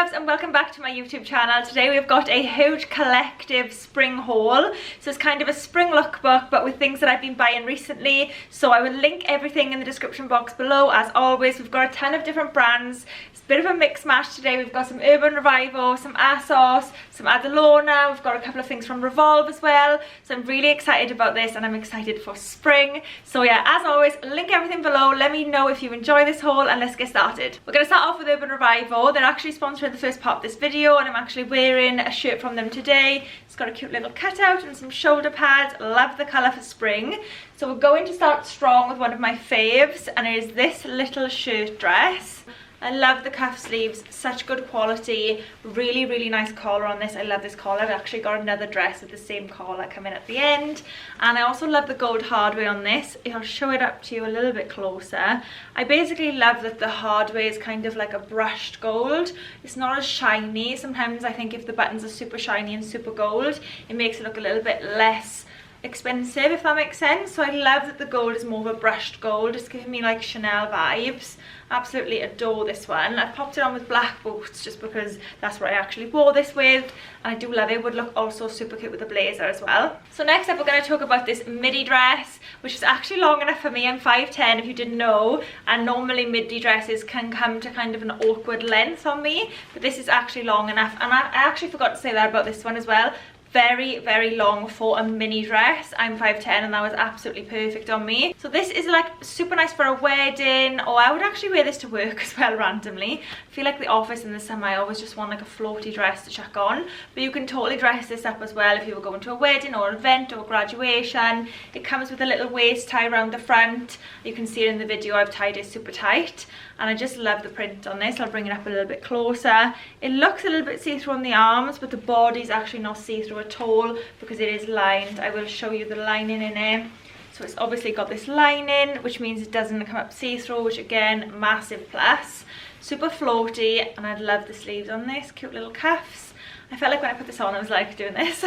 loves, and welcome back to my YouTube channel. Today we've got a huge collective spring haul. So it's kind of a spring lookbook but with things that I've been buying recently. So I will link everything in the description box below. As always, we've got a ton of different brands. It's a bit of a mix mash today. We've got some Urban Revivo, some Asos, some Adanola. We've got a couple of things from Revolve as well. So I'm really excited about this and I'm excited for spring. So yeah, as always, link everything below. Let me know if you enjoy this haul and let's get started. We're going to start off with Urban Revivo. They're actually sponsoring the first part of this video and I'm actually wearing a shirt from them today. It's got a cute little cutout and some shoulder pads. Love the colour for spring. So we're going to start strong with one of my faves, and it is this little shirt dress. I love the cuff sleeves, such good quality, really nice collar on this. I love this collar. I've actually got another dress with the same collar coming at the end, and I also love the gold hardware on this. I'll show it up to you a little bit closer. I basically love that the hardware is kind of like a brushed gold. It's not as shiny. Sometimes I think if the buttons are super shiny and super gold, it makes it look a little bit less expensive, if that makes sense. So I love that the gold is more of a brushed gold. It's giving me like Chanel vibes. Absolutely adore this one. I've popped it on with black boots just because that's what I actually wore this with, and I do love it. It would look also super cute with a blazer as well. So next up we're going to talk about this midi dress, which is actually long enough for me. I'm 5'10" if you didn't know, and normally midi dresses can come to kind of an awkward length on me, but this is actually long enough. And I actually forgot to say that about this one as well. Very long for a mini dress. I'm 5'10" and that was absolutely perfect on me. So this is like super nice for a wedding, or I would actually wear this to work as well randomly. I feel like the office in the summer I always just want like a floaty dress to chuck on, but you can totally dress this up as well if you were going to a wedding or an event or graduation. It comes with a little waist tie around the front. You can see it in the video. I've tied it super tight and I just love the print on this. I'll bring it up a little bit closer. It looks a little bit see-through on the arms, but the body's actually not see-through at all because it is lined. I will show you the lining in it. So it's obviously got this lining, which means it doesn't come up see-through, which again, massive plus. Super floaty, and I love the sleeves on this. Cute little cuffs. I felt like when I put this on I was like doing this.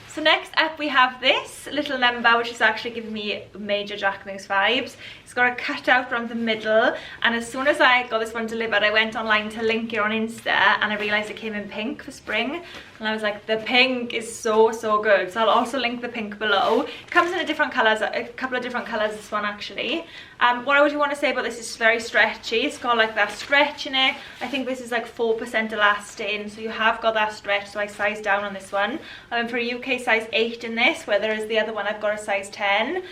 So next up we have this little number, which is actually giving me major Jack Moose vibes. It's got a cutout around the middle, and as soon as I got this one delivered I went online to link it on Insta and I realised it came in pink for spring, and I was like, the pink is so good. So I'll also link the pink below. It comes in a different colours, a couple of different colours, this one actually. What I would want to say about this is very stretchy. It's got like that stretch in it. I think this is like 4% elastin, so you have got that stretch, so I sized down on this one. I went for a UK size 8 in this, whereas the other one I've got a size 10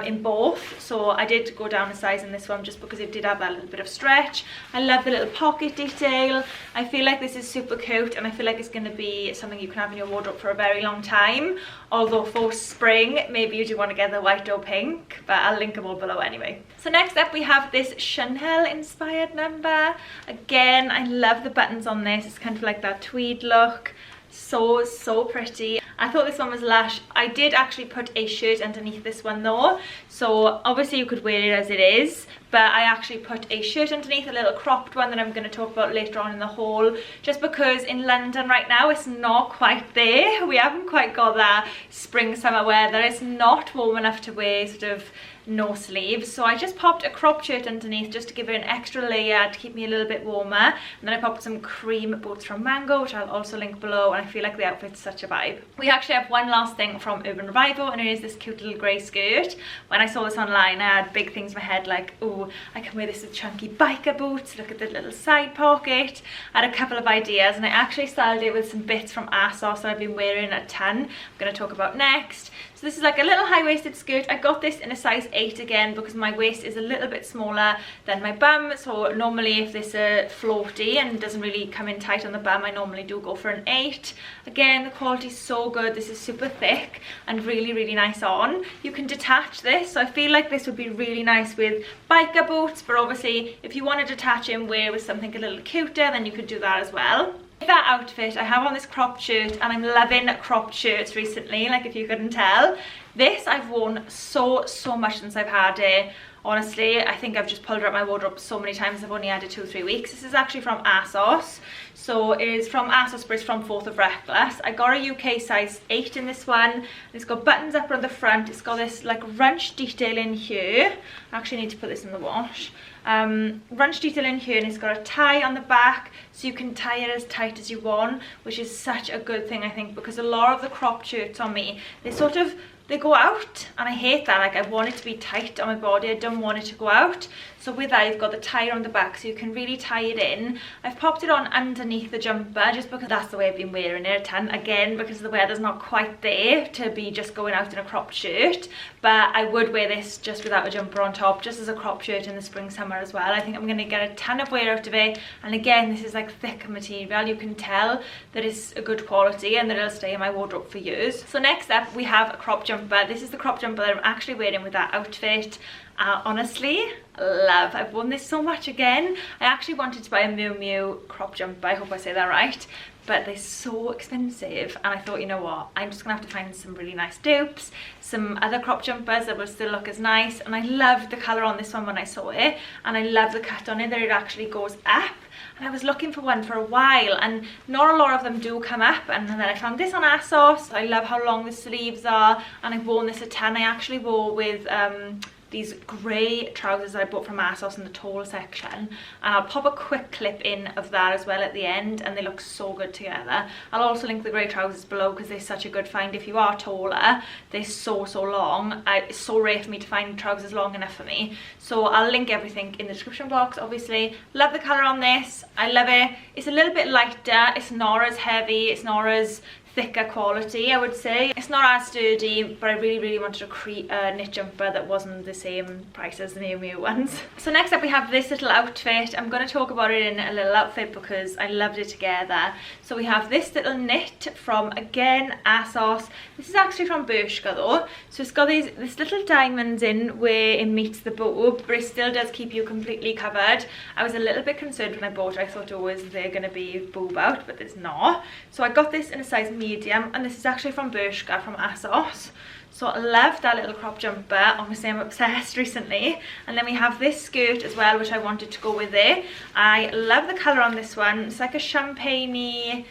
in both. So I did go down a size in this one just because it did have that little bit of stretch. I love the little pocket detail. I feel like this is super cute, and I feel like it's going to be something you can have in your wardrobe for a very long time. Although for spring, maybe you do want to get the white or pink, but I'll link them all below anyway. So next up we have this Chanel inspired number. Again, I love the buttons on this. It's kind of like that tweed look. So pretty. I thought this one was lush. I did actually put a shirt underneath this one though, so obviously you could wear it as it is, but I actually put a shirt underneath, a little cropped one that I'm going to talk about later on in the haul, just because in London right now it's not quite there. We haven't quite got that spring summer weather. It's not warm enough to wear sort of no sleeves, so I just popped a crop shirt underneath just to give it an extra layer to keep me a little bit warmer, and then I popped some cream boots from Mango, which I'll also link below, and I feel like the outfit's such a vibe. We actually have one last thing from Urban Revivo, and it is this cute little grey skirt. When I saw this online I had big things in my head like, oh, I can wear this with chunky biker boots, look at the little side pocket. I had a couple of ideas, and I actually styled it with some bits from Asos that I've been wearing a ton. I'm going to talk about next. So this is like a little high-waisted skirt. I got this in a size 8 again because my waist is a little bit smaller than my bum. So normally if this is floaty and doesn't really come in tight on the bum, I normally do go for an 8. Again, the quality is so good. This is super thick and really nice on. You can detach this, so I feel like this would be really nice with biker boots, but obviously if you want to detach and wear with something a little cuter, then you could do that as well. That outfit, I have on this cropped shirt, and I'm loving cropped shirts recently, like if you couldn't tell. This I've worn so much since I've had it. honestly, I think I've just pulled out my wardrobe so many times. I've only had it 2-3 weeks. This is actually from Asos. So it is from Asos, but it's from 4th of Reckless. I got a UK size 8 in this one. It's got buttons up on the front. It's got this like runched detail in here. I actually need to put this in the wash. Runched detail in here, and it's got a tie on the back, so you can tie it as tight as you want, which is such a good thing, I think, because a lot of the cropped shirts on me, they go out, and I hate that. Like, I want it to be tight on my body. I don't want it to go out. So with that, you've got the tie on the back, so you can really tie it in. I've popped it on underneath the jumper just because that's the way I've been wearing it a ton. Again, because the weather's not quite there to be just going out in a cropped shirt. But I would wear this just without a jumper on top, just as a cropped shirt in the spring, summer as well. I think I'm going to get a ton of wear out of it. And again, this is like thick material. You can tell that it's a good quality and that it'll stay in my wardrobe for years. So next up, we have a crop jumper. This is the crop jumper that I'm actually wearing with that outfit. Honestly, love. I've worn this so much again. I actually wanted to buy a Miu Miu crop jumper. I hope I say that right. But they're so expensive, and I thought, you know what, I'm just gonna have to find some really nice dupes, some other crop jumpers that will still look as nice. And I loved the colour on this one when I saw it, and I love the cut on it, that it actually goes up. And I was looking for one for a while, and not a lot of them do come up. And then I found this on Asos. I love how long the sleeves are, and I've worn this a ton. I actually wore with these grey trousers that I bought from Asos in the tall section, and I'll pop a quick clip in of that as well at the end, and they look so good together. I'll also link the grey trousers below because they're such a good find if you are taller. They're so long. It's so rare for me to find trousers long enough for me, so I'll link everything in the description box. Obviously, love the colour on this. I love it. It's a little bit lighter. It's not as heavy. It's not as thicker quality, I would say. It's not as sturdy, but I really wanted a knit jumper that wasn't the same price as the Miu Miu ones. So next up, we have this little outfit. I'm going to talk about it in a little outfit because I loved it together. So we have this little knit from, again, Asos. This is actually from Bershka though. So it's got this little diamonds in where it meets the boob, but it still does keep you completely covered. I was a little bit concerned when I bought it. I thought, oh, is there going to be boob out? But there's not. So I got this in a size medium, and this is actually from Bershka, from Asos. So I love that little crop jumper. Honestly, I'm obsessed recently. And then we have this skirt as well, which I wanted to go with it. I love the colour on this one. It's like a champagne-y,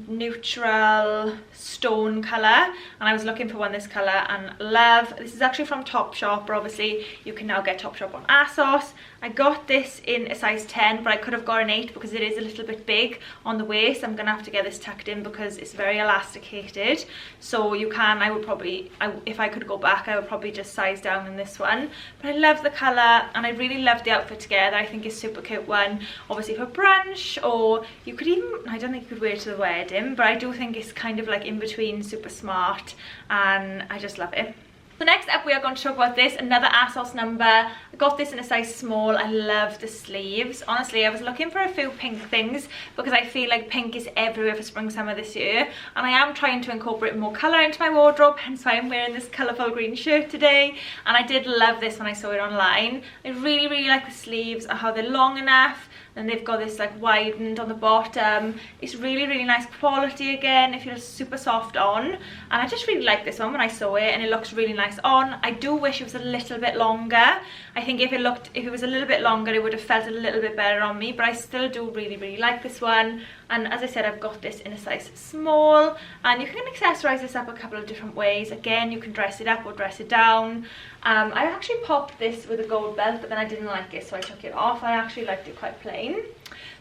neutral stone colour, and I was looking for one this colour and love. This is actually from Topshop, but obviously you can now get Topshop on Asos. I got this in a size 10, but I could have got an 8 because it is a little bit big on the waist. I'm gonna have to get this tucked in because it's very elasticated. So you can, I would probably, if I could go back, I would probably just size down in this one. But I love the colour, and I really love the outfit together. I think it's super cute one, obviously for brunch, or you could even, I don't think you could wear it to the wedding, but I do think it's kind of like in between, super smart, and I just love it. So next up, we are going to talk about this, another Asos number. I got this in a size small. I love the sleeves. Honestly, I was looking for a few pink things because I feel like pink is everywhere for spring summer this year, and I am trying to incorporate more colour into my wardrobe, hence why I'm wearing this colourful green shirt today. And I did love this when I saw it online. I really like the sleeves and how they're long enough. Then they've got this like widened on the bottom. It's really nice quality again. It feels super soft on, and I just really like this one when I saw it, and it looks really nice on. I do wish it was a little bit longer. I think if it was a little bit longer, it would have felt a little bit better on me, but I still do really like this one. And as I said, I've got this in a size small, and you can accessorize this up a couple of different ways. Again, you can dress it up or dress it down. I actually popped this with a gold belt, but then I didn't like it, so I took it off. I actually liked it quite plain.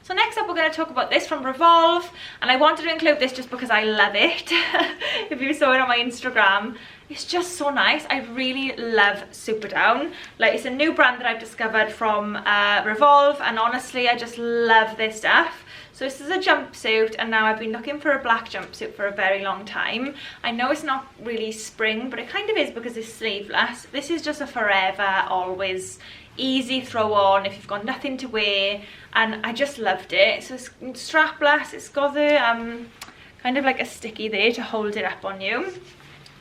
So next up, we're going to talk about this from Revolve, and I wanted to include this just because I love it. If you saw it on my Instagram, it's just so nice. I really love Super Down. Like, it's a new brand that I've discovered from Revolve, and honestly, I just love their stuff. So this is a jumpsuit, and now I've been looking for a black jumpsuit for a very long time. I know it's not really spring, but it kind of is because it's sleeveless. This is just a forever, always easy throw on if you've got nothing to wear, and I just loved it. So it's strapless. It's got the kind of like a sticky there to hold it up on you.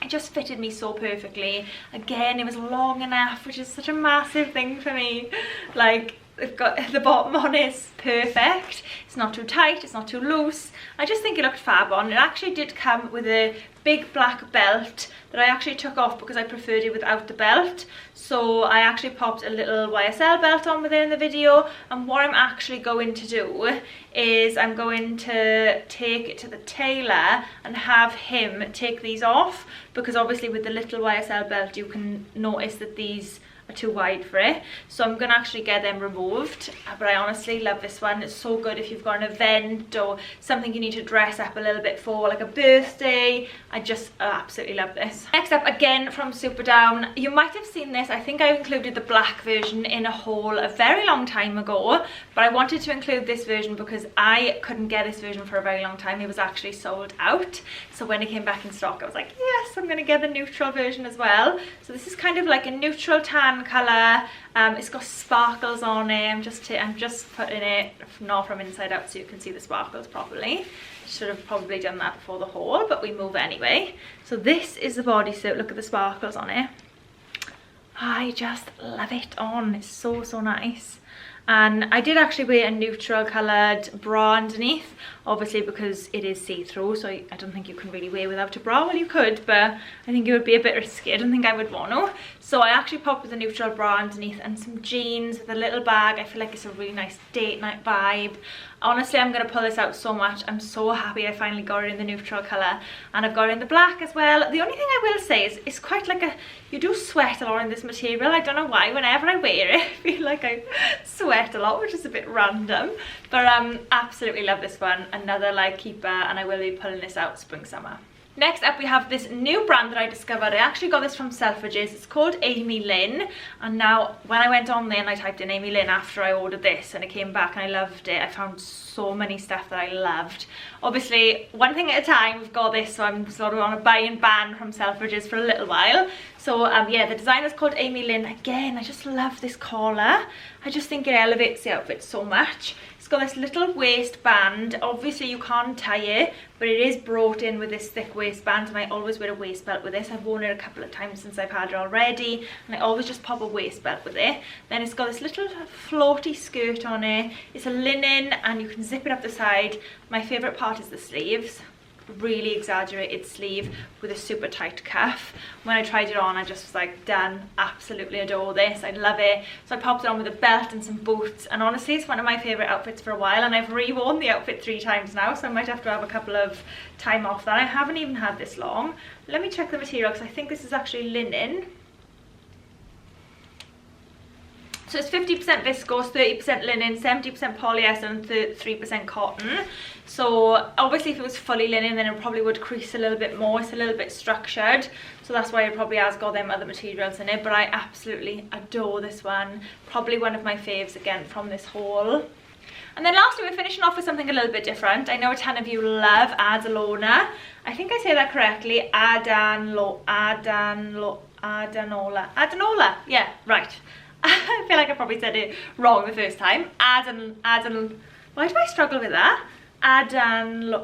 It just fitted me so perfectly. Again, it was long enough, which is such a massive thing for me. Like, they've got the bottom on is perfect. It's not too tight, it's not too loose. I just think it looked fab on. It actually did come with a big black belt that I actually took off because I preferred it without the belt. So I actually popped a little YSL belt on with it in the video, and what I'm actually going to do is I'm going to take it to the tailor and have him take these off, because obviously with the little YSL belt you can notice that these are too wide for it, so I'm gonna actually get them removed. But I honestly love this one. It's so good if you've got an event or something you need to dress up a little bit for, like a birthday. I just absolutely love this. Next up, again from Superdown, you might have seen this. I think I included the black version in a haul a very long time ago, but I wanted to include this version because I couldn't get this version for a very long time. It was actually sold out, so when it came back in stock I was like, yes, I'm gonna get the neutral version as well. So this is kind of like a neutral tan colour. It's got sparkles on it. I'm just putting it not from inside out so you can see the sparkles properly. Should have probably done that before the haul, but we move anyway. So this is the bodysuit. Look at the sparkles on it. I just love it on. It's so nice. And I did actually wear a neutral coloured bra underneath, obviously because it is see-through, so I don't think you can really wear without a bra. Well, you could, but I think it would be a bit risky. I don't think I would want to. So I actually popped with a neutral bra underneath and some jeans with a little bag. I feel like it's a really nice date night vibe. Honestly, I'm going to pull this out so much. I'm so happy I finally got it in the neutral colour, and I've got it in the black as well. The only thing I will say is it's quite like a, you do sweat a lot in this material. I don't know why. Whenever I wear it, I feel like I sweat a lot, which is a bit random, but absolutely love this one. Another like keeper, and I will be pulling this out spring summer. Next up, we have this new brand that I discovered. I actually got this from Selfridges. It's called Amy Lynn, and now when I went on there and I typed in Amy Lynn after I ordered this, and it came back and I loved it. I found so many stuff that I loved. Obviously, one thing at a time. We've got this, so I'm sort of on a buy and ban from Selfridges for a little while. So yeah, the designer's called Amy Lynn. Again, I just love this collar. I just think it elevates the outfit so much. It's got this little waistband. Obviously you can't tie it, but it is brought in with this thick waistband, and I always wear a waist belt with this. I've worn it a couple of times since I've had it already, and I always just pop a waist belt with it. Then it's got this little floaty skirt on it. It's a linen, and you can zip it up the side. My favourite part is the sleeves. Really exaggerated sleeve with a super tight cuff. When I tried it on, I just was like, done. Absolutely adore this. I love it. So I popped it on with a belt and some boots, and honestly it's one of my favourite outfits for a while, and I've re-worn the outfit 3 times now, so I might have to have a couple of time off that. I haven't even had this long. Let me check the material, because I think this is actually linen. So it's 50% viscose, 30% linen, 70% polyester, and 3% cotton. So obviously if it was fully linen, then it probably would crease a little bit more. It's a little bit structured, so that's why it probably has got them other materials in it. But I absolutely adore this one. Probably one of my faves again from this haul. And then lastly, we're finishing off with something a little bit different. I know a ton of you love Adanola. I think I say that correctly. Adanola. Yeah, right. I feel like I probably said it wrong the first time. Why do I struggle with that? Adanola.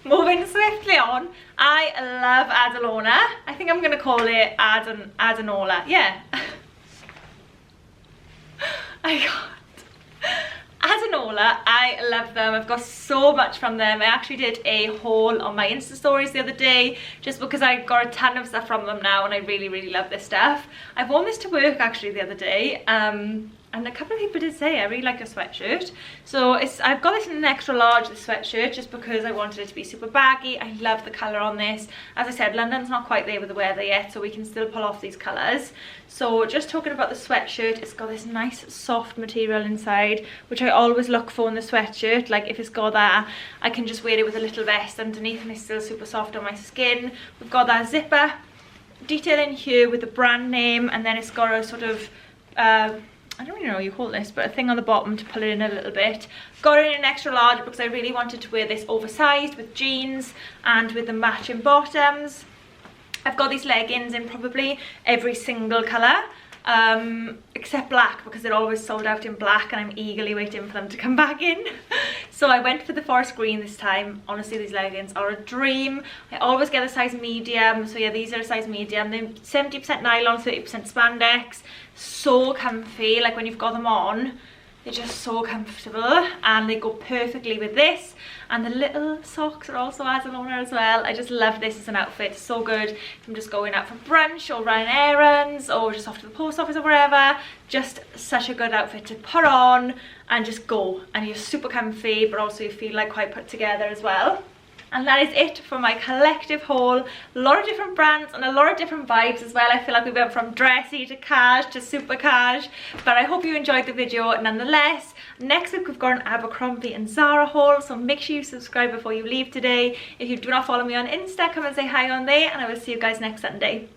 Moving swiftly on. I love Adanola. I think I'm gonna call it Adanola. Yeah. I can't. Adanola, I love them. I've got so much from them. I actually did a haul on my Insta stories the other day, just because I got a ton of stuff from them now, and I really love this stuff. I've worn this to work actually the other day, and a couple of people did say I really like your sweatshirt. So I've got this in an extra large, this sweatshirt, just because I wanted it to be super baggy. I love the colour on this. As I said, London's not quite there with the weather yet, so we can still pull off these colours. So just talking about the sweatshirt, it's got this nice soft material inside, which I always look for in the sweatshirt. Like if it's got that, I can just wear it with a little vest underneath and it's still super soft on my skin. We've got that zipper detail in here with the brand name, and then it's got a sort of I don't really know what you call this, but a thing on the bottom to pull it in a little bit. Got it in an extra large because I really wanted to wear this oversized with jeans and with the matching bottoms. I've got these leggings in probably every single colour, except black, because they're always sold out in black and I'm eagerly waiting for them to come back in. So I went for the forest green this time. Honestly, these leggings are a dream. I always get a size medium, so yeah, these are a size medium. They're 70% nylon, 30% spandex. So comfy, like when you've got them on, they're just so comfortable, and they go perfectly with this. And the little socks are also Adanola as well. I just love this as an outfit. It's so good if I'm just going out for brunch or running errands or just off to the post office or wherever. Just such a good outfit to put on and just go, and you're super comfy, but also you feel like quite put together as well. And that is it for my collective haul. A lot of different brands and a lot of different vibes as well. I feel like we went from dressy to cash to super cash. But I hope you enjoyed the video nonetheless. Next week we've got an Abercrombie and Zara haul, so make sure you subscribe before you leave today. If you do not follow me on Insta, come and say hi on there, and I will see you guys next Sunday.